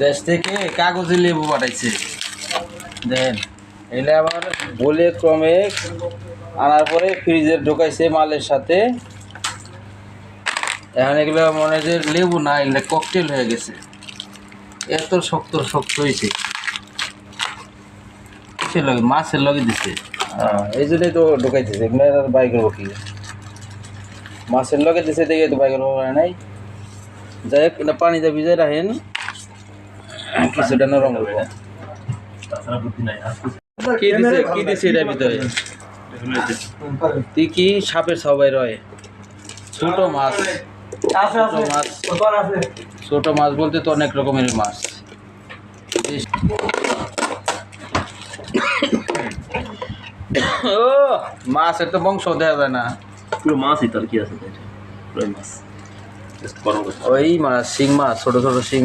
দেশ থেকে কাগজে লেবু পাঠাইছে দেন এলে আবার বলে ক্রমে আনার পরে ফ্রিজে ঢোকাইছে মালের সাথে। এখন এগুলো মনে হয় যে লেবু না, এগুলো ককটেল হয়ে গেছে, এত শক্ত শক্ত হয়েছে। কিসের লগে? মাছের লগে দিছে। এই জন্যই তো ঢোকাইতেছে, এগুলো আর বাই করবো কি? মাছের লগে দিছে দেখে তো বাই করবো নাই। যাই হোক, এটা পানিতে ভিজাই রাখেন, কিছুটা নরম করবো। কি দিছে কি দিছে এটার ভিতরে? তুই কি সাপের সবাই রয়? ছোট মাছ, ছোট মাছ বলতে তো অনেক রকমের মাছ। ও মাছের তো বংশ দেওয়া যায় না, পুরো মাছই তার কি আছে, পুরো মাছ ওই মাছ শিং মাছ, ছোট ছোট শিং